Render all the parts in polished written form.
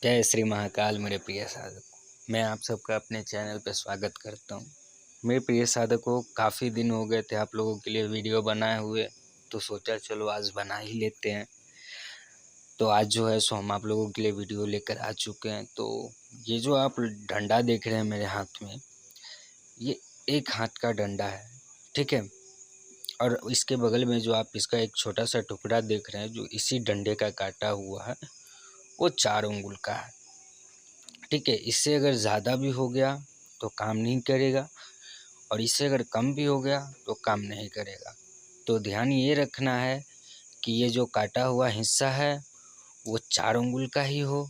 जय श्री महाकाल। मेरे प्रिय साधक, मैं आप सबका अपने चैनल पर स्वागत करता हूँ। मेरे प्रिय साधकों, काफ़ी दिन हो गए थे आप लोगों के लिए वीडियो बनाए हुए, तो सोचा चलो आज बना ही लेते हैं। तो आज जो है सो हम आप लोगों के लिए वीडियो लेकर आ चुके हैं। तो ये जो आप डंडा देख रहे हैं मेरे हाथ में, ये एक हाथ का डंडा है, ठीक है। और इसके बगल में जो आप इसका एक छोटा सा टुकड़ा देख रहे हैं, जो इसी डंडे का काटा हुआ है, वो 4 अंगुल का है, ठीक है। इससे अगर ज़्यादा भी हो गया तो काम नहीं करेगा, और इससे अगर कम भी हो गया तो काम नहीं करेगा। तो ध्यान ये रखना है कि ये जो काटा हुआ हिस्सा है वो 4 अंगुल का ही हो,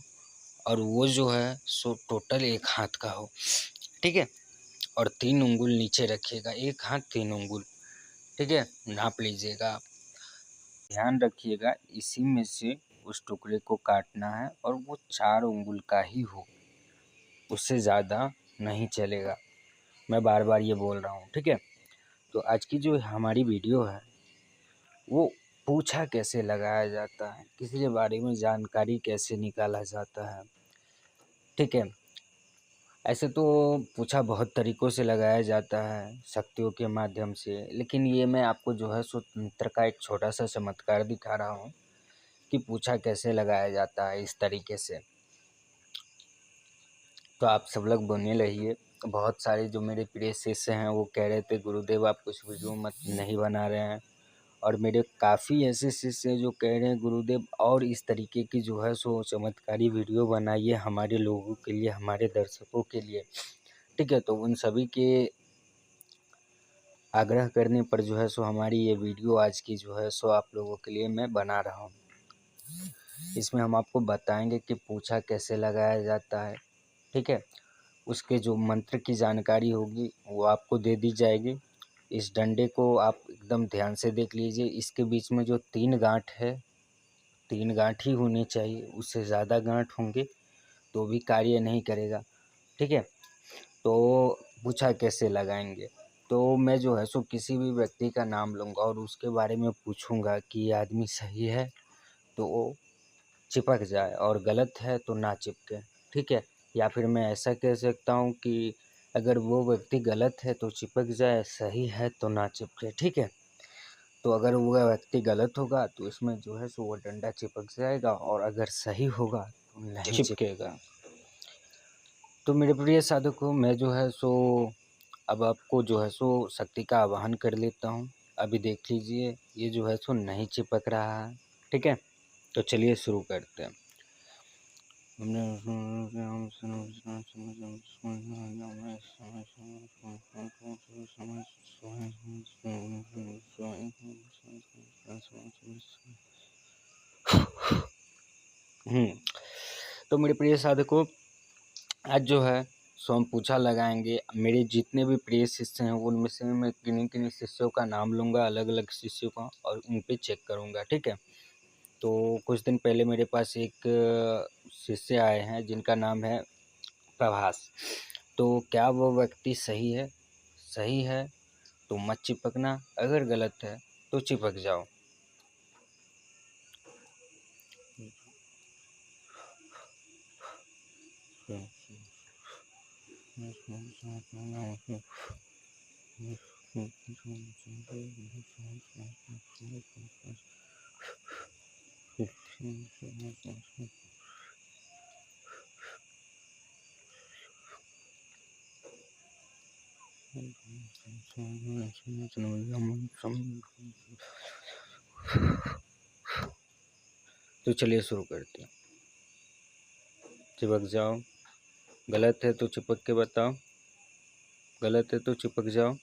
और वो जो है सो टोटल एक हाथ का हो, ठीक है। और 3 अंगुल नीचे रखिएगा, एक हाथ 3 अंगुल, ठीक है। नाप लीजिएगा आप, ध्यान रखिएगा इसी में से उस टुकड़े को काटना है, और वो 4 अंगुल का ही हो, उससे ज़्यादा नहीं चलेगा। मैं बार बार ये बोल रहा हूँ, ठीक है। तो आज की जो हमारी वीडियो है वो पूछा कैसे लगाया जाता है, किसी के बारे में जानकारी कैसे निकाला जाता है, ठीक है। ऐसे तो पूछा बहुत तरीक़ों से लगाया जाता है, शक्तियों के माध्यम से, लेकिन ये मैं आपको जो है सो तंत्र का एक छोटा सा चमत्कार दिखा रहा हूँ कि पूछा कैसे लगाया जाता है इस तरीके से। तो आप सब लोग बने रहिए। बहुत सारे जो मेरे प्रिय शिष्य हैं वो कह रहे थे गुरुदेव आप कुछ वीडियो मत नहीं बना रहे हैं, और मेरे काफ़ी ऐसे शिष्य हैं जो कह रहे हैं गुरुदेव और इस तरीके की जो है सो चमत्कारी वीडियो बनाइए हमारे लोगों के लिए, हमारे दर्शकों के लिए, ठीक है। तो उन सभी के आग्रह करने पर जो है सो हमारी ये वीडियो आज की जो है सो आप लोगों के लिए मैं बना रहा हूँ। इसमें हम आपको बताएंगे कि पूछा कैसे लगाया जाता है, ठीक है। उसके जो मंत्र की जानकारी होगी वो आपको दे दी जाएगी। इस डंडे को आप एकदम ध्यान से देख लीजिए, इसके बीच में जो 3 गांठ है, 3 गांठ ही होनी चाहिए, उससे ज़्यादा गांठ होंगे तो भी कार्य नहीं करेगा, ठीक है। तो पूछा कैसे लगाएंगे, तो मैं जो है सो किसी भी व्यक्ति का नाम लूँगा और उसके बारे में पूछूंगा कि ये आदमी सही है तो वो चिपक जाए, और गलत है तो ना चिपके, ठीक है। या फिर मैं ऐसा कह सकता हूँ कि अगर वो व्यक्ति गलत है तो चिपक जाए, सही है तो ना चिपके, ठीक है। तो अगर वो व्यक्ति गलत होगा तो इसमें जो है सो वो डंडा चिपक जाएगा, और अगर सही होगा तो नहीं चिपकेगा। तो मेरे प्रिय साधकों, मैं जो है सो अब आपको जो है सो शक्ति का आवाहन कर लेता हूँ। अभी देख लीजिए ये जो है सो नहीं चिपक रहा है, ठीक है। तो चलिए शुरू करते हैं। तो मेरे प्रिय साधकों, आज जो है सो हम पूछा लगाएंगे। मेरे जितने भी प्रिय शिष्य हैं उनमें से मैं किन्हीं किन्हीं शिष्यों का नाम लूँगा, अलग अलग शिष्यों का, और उन पे चेक करूँगा, ठीक है। तो कुछ दिन पहले मेरे पास एक शिष्य आए हैं जिनका नाम है प्रभास। तो क्या वो व्यक्ति सही है? सही है तो मत चिपकना, अगर गलत है तो चिपक जाओ। तो चलिए शुरू करते हैं। चिपक जाओ, गलत है तो चिपक के बताओ, गलत है तो चिपक जाओ,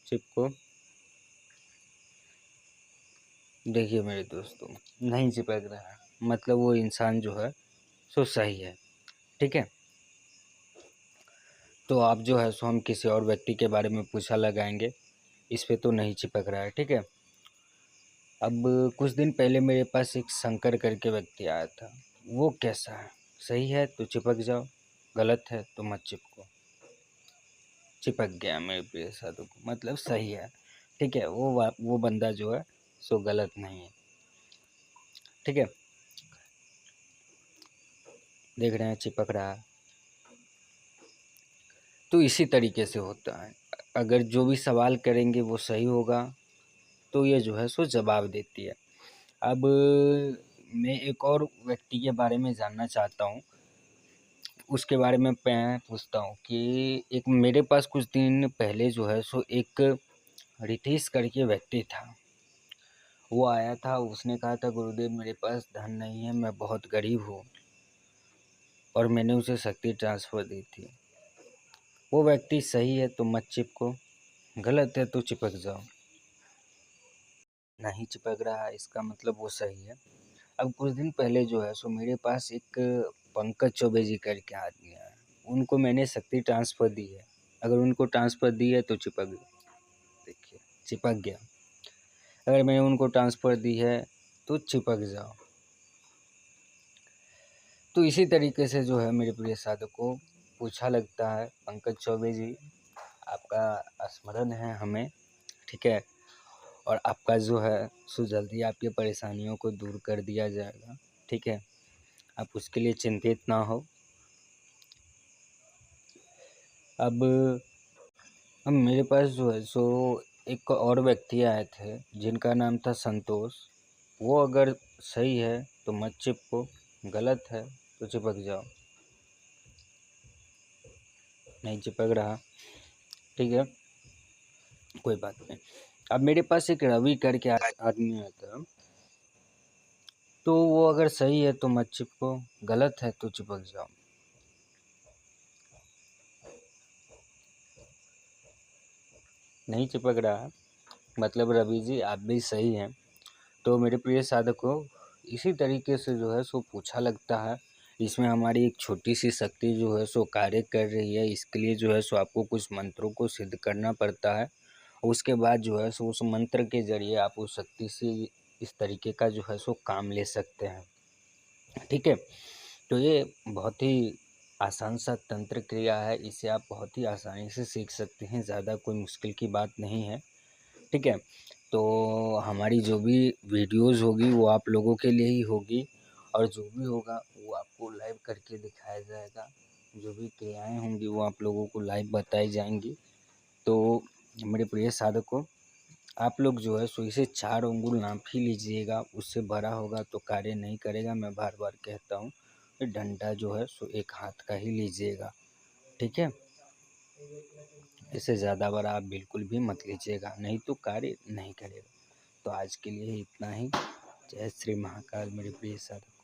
चिपको। देखिए मेरे दोस्तों, नहीं चिपक रहा है, मतलब वो इंसान जो है सो सही है, ठीक है। तो आप जो है सो हम किसी और व्यक्ति के बारे में पूछा लगाएंगे, इस पे तो नहीं चिपक रहा है, ठीक है। अब कुछ दिन पहले मेरे पास एक शंकर करके व्यक्ति आया था। वो कैसा है? सही है तो चिपक जाओ, गलत है तो मत चिपको। चिपक गया मेरे प्रिय साधु को, मतलब सही है, ठीक है। वो बंदा जो है सो गलत नहीं है, ठीक है। देख रहे हैं चिपक रहा है। तो इसी तरीके से होता है, अगर जो भी सवाल करेंगे वो सही होगा तो ये जो है सो जवाब देती है। अब मैं एक और व्यक्ति के बारे में जानना चाहता हूँ, उसके बारे में मैं पूछता हूँ कि एक मेरे पास कुछ दिन पहले जो है सो एक रितेश करके व्यक्ति था। वो आया था, उसने कहा था गुरुदेव मेरे पास धन नहीं है, मैं बहुत गरीब हूँ, और मैंने उसे शक्ति ट्रांसफ़र दी थी। वो व्यक्ति सही है तो मत चिपको, गलत है तो चिपक जाओ। नहीं चिपक रहा है इसका मतलब वो सही है। अब कुछ दिन पहले जो है सो मेरे पास एक पंकज चौबे जी करके आदमी आया, उनको मैंने शक्ति ट्रांसफ़र दी है। अगर उनको ट्रांसफ़र दी है तो चिपक गया, देखिए चिपक गया। अगर मैंने उनको ट्रांसफ़र दी है तो चिपक जाओ। तो इसी तरीके से जो है मेरे प्रिय साधकों, पूछा लगता है पंकज चौबे जी, आपका स्मरण है हमें, ठीक है, और आपका जो है सो जल्दी आपकी परेशानियों को दूर कर दिया जाएगा, ठीक है, आप उसके लिए चिंतित ना हो। अब मेरे पास जो है सो एक और व्यक्ति आए थे जिनका नाम था संतोष। वो अगर सही है तो मत चिपको, गलत है तो चिपक जाओ। नहीं चिपक रहा, ठीक है, कोई बात नहीं। अब मेरे पास एक रवि करके आदमी आता, तो वो अगर सही है तो मत चिपको, गलत है तो चिपक जाओ। नहीं चिपक रहा, मतलब रवि जी आप भी सही हैं। तो मेरे प्रिय साधकों, इसी तरीके से जो है सो पूछा लगता है। इसमें हमारी एक छोटी सी शक्ति जो है सो कार्य कर रही है। इसके लिए जो है सो आपको कुछ मंत्रों को सिद्ध करना पड़ता है। उसके बाद जो है सो उस मंत्र के ज़रिए आप उस शक्ति से इस तरीके का जो है सो काम ले सकते हैं, ठीक है। तो ये बहुत ही आसान सा तंत्र क्रिया है, इसे आप बहुत ही आसानी से सीख सकते हैं, ज़्यादा कोई मुश्किल की बात नहीं है, ठीक है। तो हमारी जो भी वीडियोज़ होगी वो आप लोगों के लिए ही होगी, और जो भी होगा वो आपको लाइव करके दिखाया जाएगा। जो भी क्रियाएँ होंगी वो आप लोगों को लाइव बताई जाएंगी। तो मेरे प्रिय साधकों, आप लोग जो है सो इसे 4 अंगुल नाप ही लीजिएगा, उससे बड़ा होगा तो कार्य नहीं करेगा। मैं बार बार कहता हूँ, ये डंडा जो है सो 1 हाथ का ही लीजिएगा, ठीक है। इससे ज़्यादा बड़ा आप बिल्कुल भी मत लीजिएगा, नहीं तो कार्य नहीं करेगा। तो आज के लिए इतना ही। जय श्री महाकाल मेरे प्रिय साधक।